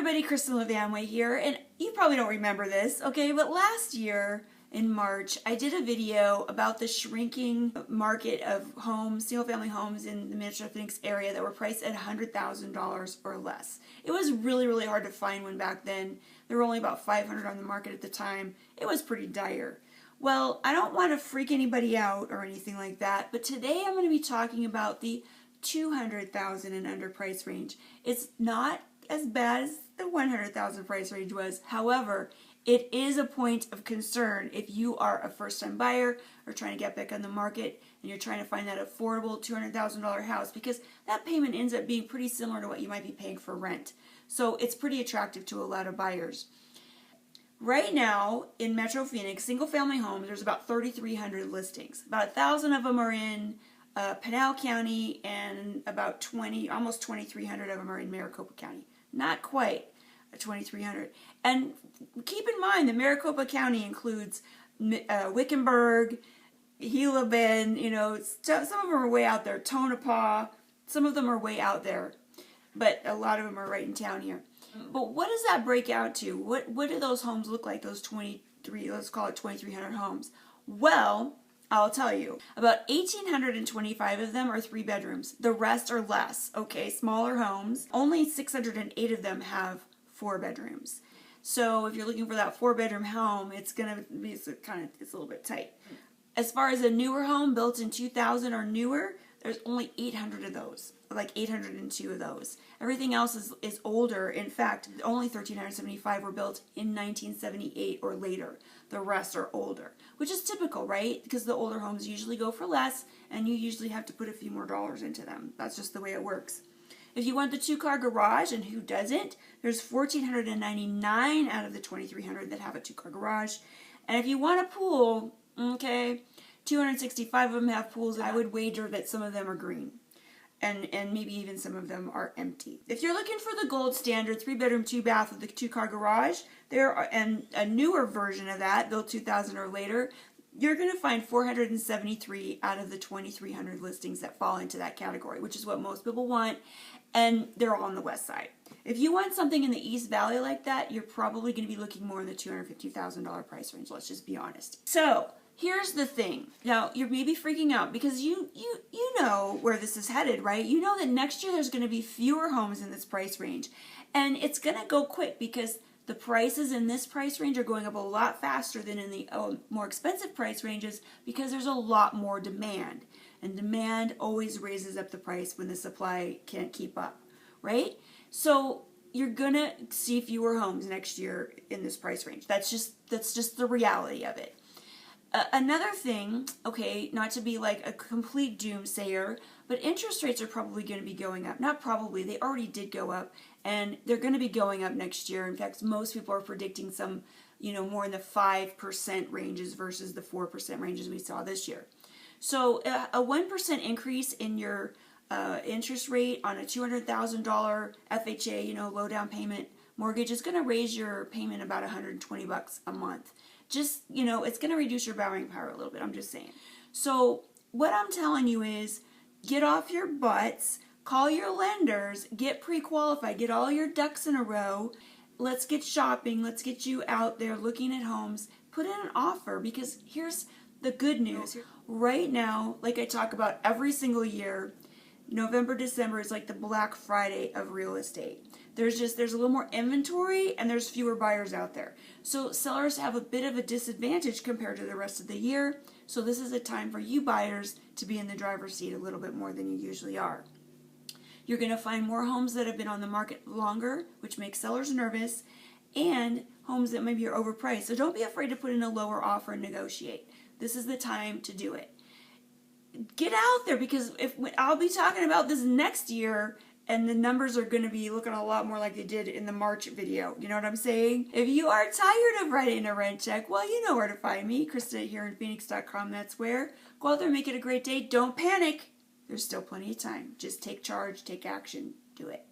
everybody, Kristin LaVanway here, and you probably don't remember this, okay, but last year in March, I did a video about the shrinking market of homes, single-family homes in the Metro Phoenix area that were priced at $100,000 or less. It was really, really hard to find one back then. There were only about 500 on the market at the time. It was pretty dire. Well, I don't want to freak anybody out or anything like that, but today I'm going to be talking about the $200,000 and under price range. It's not as bad as the $100,000 price range was. However, it is a point of concern if you are a first-time buyer or trying to get back on the market and you're trying to find that affordable $200,000 house, because that payment ends up being pretty similar to what you might be paying for rent. So it's pretty attractive to a lot of buyers. Right now in Metro Phoenix, single-family homes, there's about 3,300 listings. About 1,000 of them are in Pinal County, and about almost 2,300 of them are in Maricopa County. Not quite 2,300. And keep in mind that Maricopa County includes Wickenburg, Gila Bend, some of them are way out there, Tonopah, some of them are way out there, but a lot of them are right in town here. But what does that break out to? What do those homes look like, those 23, let's call it 2,300 homes? Well, I'll tell you, about 1,825 of them are 3 bedrooms. The rest are less, okay, smaller homes. Only 608 of them have 4 bedrooms. So if you're looking for that 4-bedroom home, it's gonna be it's a little bit tight. As far as a newer home built in 2000 or newer, there's only 800 of those, like 802 of those. Everything else is older. In fact, only 1,375 were built in 1978 or later. The rest are older, which is typical, right? Because the older homes usually go for less, and you usually have to put a few more dollars into them. That's just the way it works. If you want the 2-car garage, and who doesn't, there's 1,499 out of the 2,300 that have a 2-car garage. And if you want a pool, okay, 265 of them have pools. I would wager that some of them are green. And maybe even some of them are empty. If you're looking for the gold standard 3-bedroom, 2-bath with a 2-car garage, and a newer version of that, built 2000 or later, you're going to find 473 out of the 2,300 listings that fall into that category, which is what most people want, and they're all on the west side. If you want something in the East Valley like that, you're probably going to be looking more in the $250,000 price range, let's just be honest. So, here's the thing. Now, you're maybe freaking out because you know where this is headed, right? You know that next year there's going to be fewer homes in this price range, and it's going to go quick because the prices in this price range are going up a lot faster than in the more expensive price ranges, because there's a lot more demand. And demand always raises up the price when the supply can't keep up, right? So you're going to see fewer homes next year in this price range. That's just the reality of it. Another thing, okay, not to be like a complete doomsayer, but interest rates are probably going to be going up. Not probably, they already did go up, and they're going to be going up next year. In fact, most people are predicting some, more in the 5% ranges versus the 4% ranges we saw this year. So a 1% increase in your interest rate on a $200,000 FHA, low down payment mortgage is going to raise your payment about $120 a month. Just, it's going to reduce your borrowing power a little bit, I'm just saying. So what I'm telling you is, get off your butts, call your lenders, get pre-qualified, get all your ducks in a row. Let's get shopping, let's get you out there looking at homes. Put in an offer, because here's the good news. Right now, like I talk about every single year, November, December is like the Black Friday of real estate. There's a little more inventory, and there's fewer buyers out there. So sellers have a bit of a disadvantage compared to the rest of the year. So this is a time for you buyers to be in the driver's seat a little bit more than you usually are. You're going to find more homes that have been on the market longer, which makes sellers nervous, and homes that maybe are overpriced. So don't be afraid to put in a lower offer and negotiate. This is the time to do it. Get out there, because I'll be talking about this next year, and the numbers are going to be looking a lot more like they did in the March video. You know what I'm saying? If you are tired of writing a rent check, well, you know where to find me. Kristin here in Phoenix.com, that's where. Go out there and make it a great day. Don't panic. There's still plenty of time. Just take charge, take action, do it.